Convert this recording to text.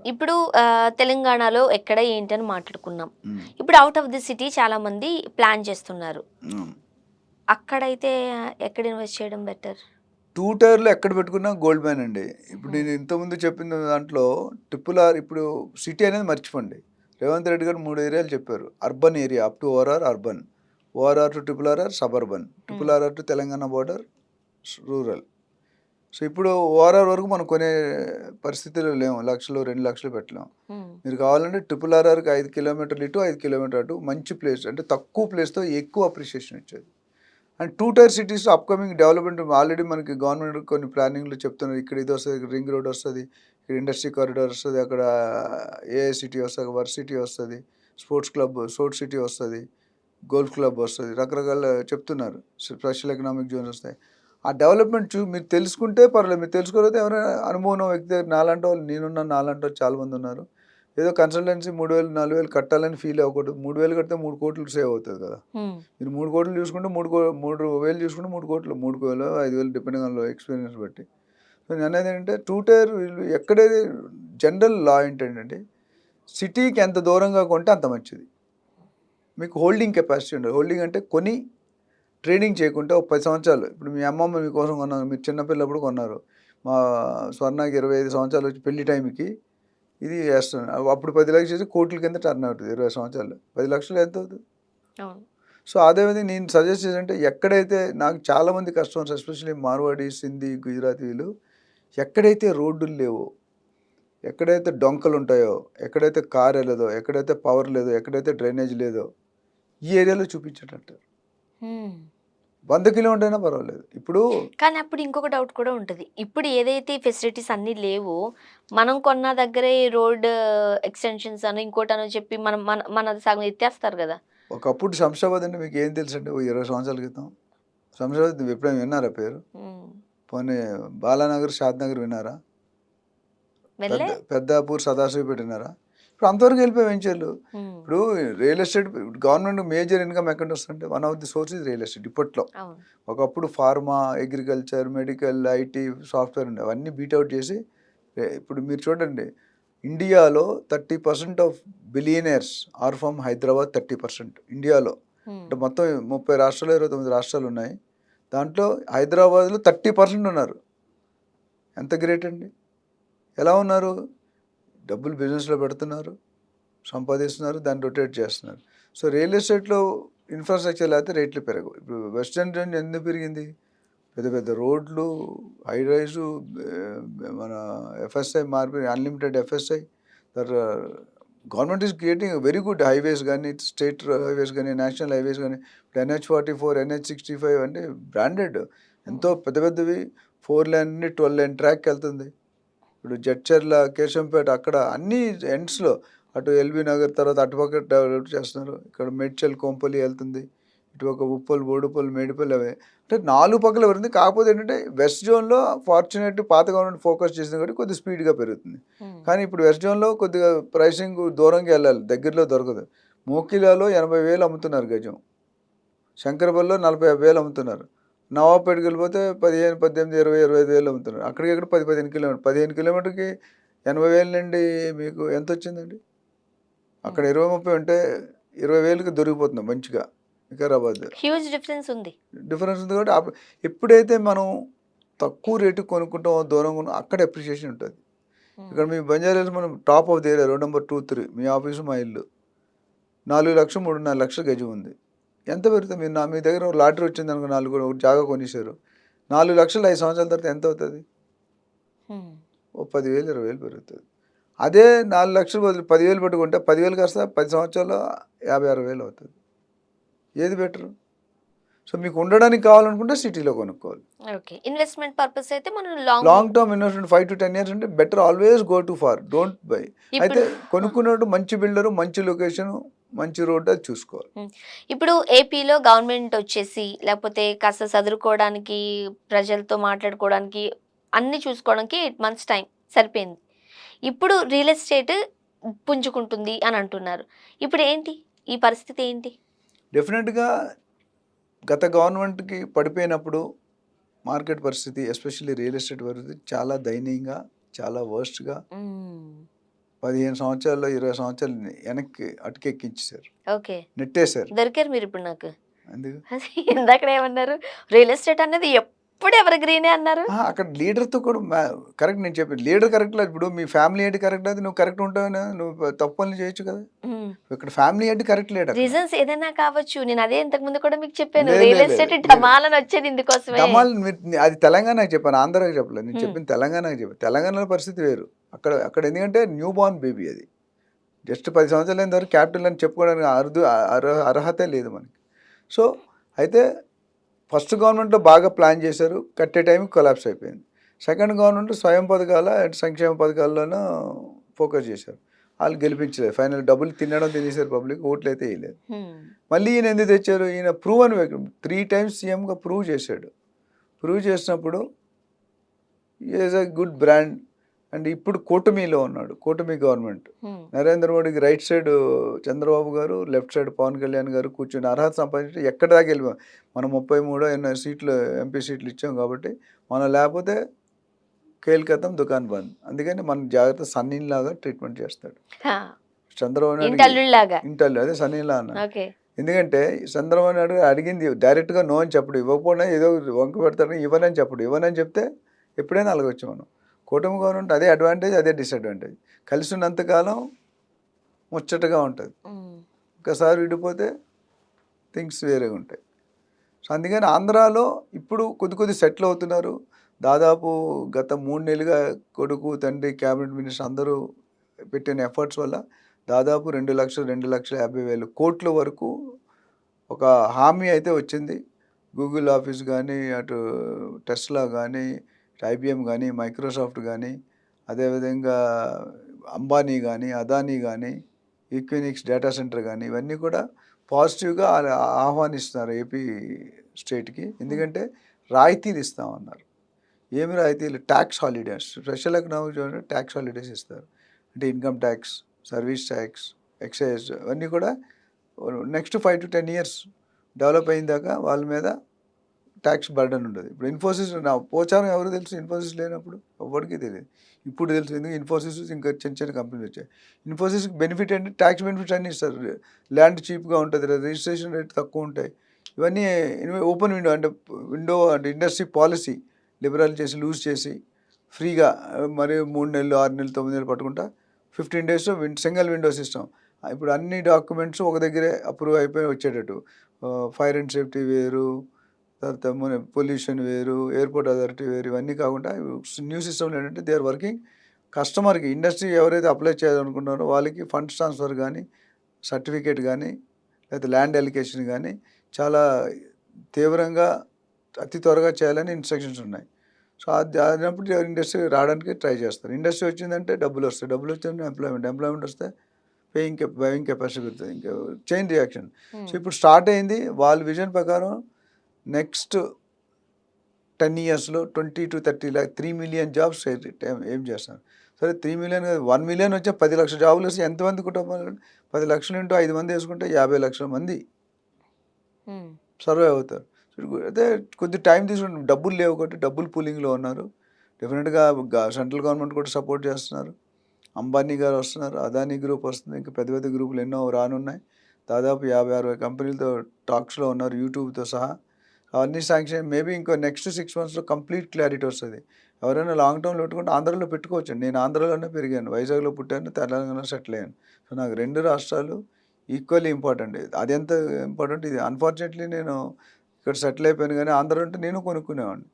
ఇప్పుడు తెలంగాణలో ఎక్కడ ఏంటి అని మాట్లాడుకున్నాం. హ్మ్. ఇప్పుడు ఔట్ ఆఫ్ ది సిటీ చాలామంది ప్లాన్ చేస్తున్నారు. హ్మ్. అక్కడైతే ఎక్కడ ఇన్వెస్ట్ చేయడం బెటర్? 2 టైర్‌లో ఎక్కడ పెట్టుకున్నా గోల్డ్ మైన్ అండి. ఇప్పుడు హ్మ్. నేను ఇంతకుముందు చెప్పిన దాంట్లో ఇప్పుడు సిటీ అనేది మర్చిపోండి. రేవంత్ రెడ్డి గారు 3 ఏరియాలు చెప్పారు. Urban area up to ORR urban. ORR to triple RR suburban. Hmm. Triple RR to Telangana border rural. So, ఇప్పుడు ఓఆర్ఆర్ వరకు మనం కొనే పరిస్థితిలో లేము. లక్షలు, 2 లక్షలు పెట్టలేము. హ్మ్. మీరు కావాలంటే ట్రిపుల్ ఆర్ఆర్‌కి 5 కిలోమీటర్లు ఇటు, 5 కిలోమీటర్లు అటు మంచి ప్లేస్. అంటే తక్కువ ప్లేస్‌తో ఎక్కువ అప్రిషియేషన్ ఇచ్చేది. And 2 tyre cities upcoming development already మనకి గవర్నమెంట్ కొన్ని ప్లానింగ్‌లో చెప్తున్నారు. ఇక్కడ ఇది వస్తది, ఇక్కడ రింగ్ రోడ్ వస్తది, ఇక్కడ ఇండస్ట్రీ కారిడార్ వస్తది, అక్కడ ఏఐసిటీ వస్తది, వర్సిటీ వస్తది, స్పోర్ట్స్ సిటీ వస్తది, గోల్ఫ్ క్లబ్ వస్తది. రకరకాల చెప్తున్నారు. స్పెషల్ ఎకనామిక్ జోన్స్ వస్తాయి. ఆ డెవలప్‌మెంట్ మీరు తెలుసుకుంటే పర్లేదు. మీరు తెలుసుకోకపోతే ఎవరైనా అనుభవం ఉన్న వ్యక్తి దగ్గర నాలాంటోళ్ళు చాలామంది ఉన్నారు. ఏదో కన్సల్టెన్సీ 3000, 4000 కట్టాలని ఫీల్ అవ్వకూడదు. 3000 కడితే 3,00,00,000 సేవ్ అవుతది కదా! హ్మ్. మీరు 3,00,00,000 చూసుకుంటే 3,000 చూసుకుంటే 3,00,00,000 3,000 5,000 డిపెండింగ్ ఆన్ ఎక్స్‌పీరియన్స్ బట్టి. సో, నేననేదేంటంటే 2 టైర్ వీళ్ళు ఎక్కడేది జనరల్ లా ఏంటంటే సిటీకి ఎంత దూరంగా కొంటే అంత మంచిది. మీకు హోల్డింగ్ కెపాసిటీ ఉండాలి. హోల్డింగ్ అంటే కొని ట్రేడింగ్ చేయకుంటే ఒక 10 సంవత్సరాలు ఇప్పుడు మీ అమ్మమ్మ మీకోసం కొన్నారు. మీరు చిన్నపిల్లప్పుడు కొన్నారు. మా స్వర్ణకి 25 సంవత్సరాలు వచ్చి పెళ్లి టైంకి ఇది ఏస్తున్నాను. అప్పుడు 10,00,000 చేసి కోట్ల కింద టర్న్ అవుతది 20 సంవత్సరాలు. 10,00,000 ఎంతవుతది? అవును. సో, అదే విధంగా నేను సజెస్ట్ చేసేదంటే ఎక్కడైతే నాకు చాలామంది కస్టమర్స్ ఎస్పెషల్లీ మార్వాడి, సింధీ, గుజరాతీ వీళ్ళు ఎక్కడైతే రోడ్డులు లేవో, ఎక్కడైతే డొంకలుంటాయో, ఎక్కడైతే కార్ ఎళ్ళదో, ఎక్కడైతే పవర్ లేదో, ఎక్కడైతే డ్రైనేజ్ లేదో ఈ ఏరియాలో చూపించండంటారు. హ్మ్. 100 కిలోమీటర్లైనా పర్వాలేదు. ఇప్పుడు కానీ అప్పుడు ఇంకొక డౌట్ కూడా ఉంటది. ఇప్పుడు ఏదైతే ఈ ఫెసిలిటీస్ అన్నీ లేవో, మనం కొన్న దగ్గరే రోడ్ ఎక్స్‌టెన్షన్స్ అని ఇంకోటనో చెప్పి మనం మనది సగం ఎత్తేస్తారు గదా! ఒకప్పుడు శంషాబాద్ అంటే మీకేం తెలుసండి? ఓ 20 సంవత్సరాల క్రితం. శంషాబాద్ ఎప్పుడైనా విన్నారా పేరు? హ్మ్. పోనీ బాలానగర్, షాద్‌నగర్ విన్నారా? వెళ్ళే పెద్దాపూర్, సదాశివపేట విన్నారా? ఇప్పుడు అంతవరకు వెళ్ళిపోయాయి వెంచర్లు. హ్మ్. ఇప్పుడు real estate government major income ఎక్కడి నుంచొస్తుందంటే one of the source is real estate ఇప్పట్లో. అవును. ఒకప్పుడు pharma, agriculture, medical, IT, software ఉండే అవన్నీ బీట్ ఔట్ చేసి ఇప్పుడు మీరు చూడండి ఇండియాలో 30% of billionaires are from Hyderabad 30% ఇండియాలో. హ్మ్. అంటే మొత్తం 30 రాష్ట్రాలు, 29 రాష్ట్రాలున్నాయి. దాంట్లో హైదరాబాద్‌లో 30% ఉన్నారు. ఎంత గ్రేట్ అండి. ఎలా ఉన్నారు? డబ్బులు బిజినెస్‌లో పెడుతున్నారు, సంపాదిస్తున్నారు, దాన్ని రొటేట్ చేస్తున్నారు. సో, రియల్ ఎస్టేట్‌లో ఇన్‌ఫ్రాస్ట్రక్చర్ లేకపోతే రేట్లు పెరగవు. ఇప్పుడు వెస్టర్న్ ట్రెండ్ ఎందుకు పెరిగింది? పెద్ద పెద్ద రోడ్లు, హై రైజు, మన FSI unlimited FSI there government is creating very good highways గానీ, స్టేట్ హైవేస్ గానీ, నేషనల్ హైవేస్ గానీ, ఇప్పుడు NH-44, NH-65 అంటే బ్రాండెడ్. ఎంతో హ్మ్. పెద్ద పెద్దవి 4 లేన్ నుండి 12 లేన్ ట్రాక్‌కెళ్తుంది. ఇప్పుడు జడ్చర్ల, కేశంపేట అక్కడ అన్ని ఎండ్స్‌లో అటు ఎల్బీ నగర్ తర్వాత అటుపక్క డెవలప్ చేస్తున్నారు. ఇక్కడ మేడ్చల్, కొంపల్లి ఎళ్తుంది. ఇటుపక్క ఉప్పల్, బోడుప్పల్, మేడిపల్లి అవే. అంటే 4 పక్కల పెరుగుతుంది. కాకపోతే ఏంటంటే వెస్ట్ జోన్‌లో ఫార్చునేట్ పాత గవర్నమెంట్ ఫోకస్ చేసింది కాబట్టి కొద్దిగా స్పీడ్‌గా పెరుగుతుంది. హ్మ్. కానీ ఇప్పుడు వెస్ట్ జోన్‌లో కొద్దిగా ప్రైసింగ్ దూరంగా ఎళ్ళాలి. దగ్గరలో దొరకదు. మోకిలాలో 80,000 అమ్ముతున్నారు గజం. శంకరపల్లిలో 40,000 అమ్ముతున్నారు. నవాబుపేటకెళ్ళిపోతే 15, 18, 20, 25,000 అమ్ముతున్నారు. అక్కడికిక్కడ 10, 15 కిలోమీటర్లు. 15 కిలోమీటర్‌కి 80,000 నుండి మీకు ఎంతొచ్చిందండి? అక్కడ హ్మ్. 20, 30 ఉంటే 20,000కి దొరికిపోతుంది మంచిగా వికారాబాద్. హ్యూజ్ డిఫరెన్స్ ఉంది. డిఫరెన్స్ ఉంది కాబట్టి ఎప్పుడైతే మనం తక్కువ రేటుకి కొనుక్కుంటామో, దూరంగా అక్కడ అప్రిషియేషన్ ఉంటది. హ్మ్. ఇక్కడ మీ బంజారాహిల్స్ మనం top of the area road number 2, 3 me office, మా ఇల్లు. 4,00,000, 3,50,000 గజం ఉంది. ఎంత పెరుగుతుంది? మీ దగ్గర ఒక లాటరీ వచ్చిందనుకో 4 ఒక జాగా కొనేసారు. 4,00,000 5 సంవత్సరాల తర్వాత ఎంతవుతది? హ్మ్. ఓ 10,000, 20,000 పెరుగుతది. అదే 4,00,000 బదులు 10,000 పెట్టుకుంటే 10,000 కాస్త 10 సంవత్సరాల్లో 50,000, 60,000 అవుతది. ఏది బెటరు? సో, మీకు ఉండడానికి కావాలనుకుంటే సిటీలో కొనుక్కోవాలి. ఓకే. ఇన్వెస్ట్‌మెంట్ పర్పస్ అయితే మనం long long term investment 5-10 years అంటే better always go to far. Don't buy. అయితే ఇప్పుడు ఆ! కొనుక్కునేటప్పుడు మంచి బిల్డరు, మంచి లొకేషను, మంచి రోడ్ అది చూసుకోవాలి. హ్మ్. ఇప్పుడు ఏపీలో గవర్నమెంట్ వచ్చేసి లేకపోతే కాస్త సదురుకోవడానికి, ప్రజలతో మాట్లాడుకోవడానికి, అన్నీ చూసుకోవడానికి 8 మంత్స్ టైం సరిపోయింది. ఇప్పుడు రియల్ ఎస్టేట్ పుంజుకుంటుంది అని అంటున్నారు. ఇప్పుడేంటి? ఈ పరిస్థితి ఏంటి? డెఫినిట్‌గా గత గవర్నమెంట్‌కి పడిపోయినప్పుడు మార్కెట్ పరిస్థితి ఎస్పెషల్లీ రియల్ ఎస్టేట్ పరిస్థితి చాలా దయనీయంగా, చాలా వర్స్ట్‌గా హ్మ్. 15 సంవత్సరాల్లో 20 సంవత్సరాలు వెనక్కి అటుకెక్కించేశారు, ఓకే. నెట్టేశారు. దొరికారు మీరిప్పుడు నాకు. ఎందుకు? అది ఇందాకడ ఏమన్నారు? రియల్ ఎస్టేట్ అనేది ఎప్పుడు ఎవర్ గ్రీనే అన్నారు. అక్కడ లీడర్‌తో కూడా కరెక్ట్ నేను చెప్పేది. లీడర్ కరెక్ట్ లేదు. ఇప్పుడు మీ ఫ్యామిలీ హెడ్ కరెక్ట్ లేదు. నువ్వు కరెక్ట్ ఉంటావనా? నువ్వు తప్పు పనులు చేయొచ్చు కదా! హ్మ్. ఇక్కడ ఫ్యామిలీ హెడ్ కరెక్ట్ లేడక్కడ. రీజన్స్ ఏదైనా కావచ్చు. నేను అదే ఇంతకు ముందు కూడా మీకు చెప్పాను. లేదు, రియల్ లేదు, ఎస్టేట్ లేదు. ఢమాలని వచ్చేది ఇందుకోసమే. డమాల్ అది తెలంగాణకి చెప్పాను. ఆంధ్రాకి చెప్పలేదు. నేను హ్మ్. చెప్పింది తెలంగాణకి చెప్పాను. తెలంగాణలో పరిస్థితి వేరు. అక్కడ అక్కడ ఎందుకంటే న్యూ బోర్న్ బేబీ అది. జస్ట్ 10 సంవత్సరాలు అయిన తర్వాత క్యాపిటల్ అని చెప్పుకోవడానికి అర్హతే లేదు మనకి. సో, అయితే ఫస్ట్ గవర్నమెంట్‌లో బాగా ప్లాన్ చేశారు. కట్టే టైంకి కొలాప్స్ అయిపోయింది. సెకండ్ గవర్నమెంట్ స్వయం పథకాల అండ్ సంక్షేమ పథకాల్లోనూ ఫోకస్ చేశారు. వాళ్ళు గెలిపించలేదు. ఫైనల్ డబ్బులు తినేసారు పబ్లిక్. ఓట్లయితే వేయలేదు. హ్మ్. మళ్ళీ ఈయన ఎందుకు తెచ్చారు? ఈయన ప్రూవన్ 3 టైమ్స్ సీఎంగా ప్రూవ్ చేశాడు. ప్రూవ్ చేసినప్పుడు is a good brand. And ఇప్పుడు కూటమిలో ఉన్నాడు. కూటమి గవర్నమెంట్. హ్మ్. నరేంద్ర మోడీకి రైట్ సైడ్ చంద్రబాబు గారు, లెఫ్ట్ సైడ్ పవన్ కళ్యాణ్ గారు కూర్చొని అర్హత సంపాదించి ఎక్కడి దాకా వెళ్ళిపోయాం. మనం 33 ఎన్నో సీట్లు ఎంపీ సీట్లు ఇచ్చాం కాబట్టి మనం లేకపోతే కేల్కతం దుకాన్ బంద్. అందుకని మనం జాగ్రత్త సన్నీన్ లాగా ట్రీట్మెంట్ చేస్తాడు ఆ! చంద్రబాబు నాయుడు. ఇంటల్లుడిలాగా. ఇంటర్లు అదే సన్నీన్ లా అన్నాడు. ఓకే. ఎందుకంటే చంద్రబాబు నాయుడు అడిగింది డైరెక్ట్గా నో అని చెప్పడు. ఇవ్వకపోయినా ఏదో వంక పెడతాడు. ఇవ్వనని చెప్పడు. ఇవ్వనని చెప్తే ఎప్పుడైనా అలగొచ్చు మనం. కూటమి గవర్నమెంట్ అదే అడ్వాంటేజ్, అదే డిసడ్వాంటేజ్. కలిసి ఉన్నంతకాలం ముచ్చటగా ఉంటుంది. హ్మ్. ఒకసారి విడిపోతే థింగ్స్ వేరేగా ఉంటాయి. సో అందుకని ఆంధ్రాలో ఇప్పుడు కొద్ది సెటిల్ అవుతున్నారు. దాదాపు గత 3 నెలలుగా కొడుకు, తండ్రి, క్యాబినెట్ మినిస్టర్ అందరూ పెట్టిన ఎఫర్ట్స్ వల్ల దాదాపు 2,50,000 కోట్ల వరకు ఒక హామీ అయితే వచ్చింది. గూగుల్ ఆఫీస్ కానీ, అటు టెస్లా కానీ, ఐబిఎం కానీ, మైక్రోసాఫ్ట్ కానీ, అదేవిధంగా అంబానీ కానీ, అదానీ కానీ, ఈక్వినిక్స్ డేటా సెంటర్ కానీ ఇవన్నీ కూడా పాజిటివ్గా ఆహ్వానిస్తున్నారు ఏపీ స్టేట్కి. ఎందుకంటే రాయితీలు ఇస్తామన్నారు. ఏమి రాయితీలు? Tax holidays. Special economic zone tax holidays ఇస్తారు. అంటే income tax, service tax, excise ఇవన్నీ కూడా నెక్స్ట్ 5 to 10 years డెవలప్ అయిన దాకా వాళ్ళ మీద ట్యాక్స్ బర్డన్ ఉండదు. ఇప్పుడు ఇన్ఫోసిస్ నా పోచారం ఎవరు తెలుసు? ఇన్ఫోసిస్ లేనప్పుడు ఎవరికి తెలియదు. ఇప్పుడు తెలుసు. ఎందుకు ఇన్ఫోసిస్ ఇంకా చిన్న కంపెనీలు వచ్చాయి. ఇన్ఫోసిస్కి బెనిఫిట్ ఏంటి? ట్యాక్స్ బెనిఫిట్స్ అన్నీ ఇస్తారు. ల్యాండ్ చీప్గా ఉంటుంది, రిజిస్ట్రేషన్ రేట్ తక్కువ ఉంటాయి. ఇవన్నీ ఓపెన్ విండో అంటే ఇండస్ట్రీ పాలసీ లిబరల్ చేసి లూజ్ చేసి ఫ్రీగా మరి 3 నెలలు, 6 నెలలు, 9 నెలలు పట్టుకుంటా 15 days సింగిల్ విండో సిస్టమ్. ఇప్పుడు అన్ని డాక్యుమెంట్స్ ఒక దగ్గరే అప్రూవ్ అయిపోయి వచ్చేటట్టు. ఫైర్ అండ్ సేఫ్టీ వేరు, తర్వాత పొల్యూషన్ వేరు, ఎయిర్పోర్ట్ అథారిటీ వేరు, ఇవన్నీ కాకుండా న్యూ సిస్టమ్లో ఏంటంటే దే ఆర్ వర్కింగ్ కస్టమర్కి. ఇండస్ట్రీ ఎవరైతే అప్లై చేయాలనుకుంటున్నారో వాళ్ళకి ఫండ్స్ ట్రాన్స్ఫర్ కానీ, సర్టిఫికేట్ కానీ, లేకపోతే ల్యాండ్ అలికేషన్ కానీ చాలా తీవ్రంగా అతి త్వరగా చేయాలని ఇన్స్ట్రక్షన్స్ ఉన్నాయి. సో అది అయినప్పుడు ఇండస్ట్రీ రావడానికి ట్రై చేస్తారు. ఇండస్ట్రీ వచ్చిందంటే డబ్బులు వస్తాయి. డబ్బులు వచ్చిందంటే ఎంప్లాయ్మెంట్ వస్తే బయింగ్ కెపాసిటీ పెరుగుతుంది. ఇంకా చైన్ రియాక్షన్. సో ఇప్పుడు స్టార్ట్ అయింది. వాళ్ళ విజన్ ప్రకారం next 10 yearsలో 20 to 30 lakh 3 million jobs ఏం చేస్తారు. సరే 3 million 1 million వచ్చే 10 లక్షల జాబులు వస్తే ఎంతమంది కుటుంబాలు? 10 లక్షలు ఇంటూ 5 మంది వేసుకుంటే 50 లక్షల మంది సర్వే అవుతారు. అయితే కొద్ది టైం తీసుకుంటే డబ్బులు లేవు కాబట్టి డబ్బులు పూలింగ్లో ఉన్నారు. డెఫినెట్గా సెంట్రల్ గవర్నమెంట్ కూడా సపోర్ట్ చేస్తున్నారు. అంబానీ గారు వస్తున్నారు, అదానీ గ్రూప్ వస్తుంది, ఇంకా పెద్ద గ్రూపులు ఎన్నో రానున్నాయి. దాదాపు 50-60 కంపెనీలతో టాక్స్లో ఉన్నారు, యూట్యూబ్తో సహా. అవన్నీ శాంక్షన్ మేబీ ఇంకో నెక్స్ట్ 6 monthsలో కంప్లీట్ క్లారిటీ వస్తుంది. ఎవరైనా లాంగ్ టర్మ్లో పెట్టుకుంటే ఆంధ్రాలో పెట్టుకోవచ్చు. నేను ఆంధ్రాలోనే పెరిగాను, వైజాగ్లో పుట్టాను, తెలంగాణలో సెటిల్ అయ్యాను. సో నాకు 2 రాష్ట్రాలు ఈక్వల్లీ ఇంపార్టెంట్. అది ఎంత ఇంపార్టెంట్ ఇది. అన్ఫార్చునేట్లీ నేను ఇక్కడ సెటిల్ అయిపోయాను, కానీ ఆంధ్ర అంటే నేను కొనుక్కునేవాడిని.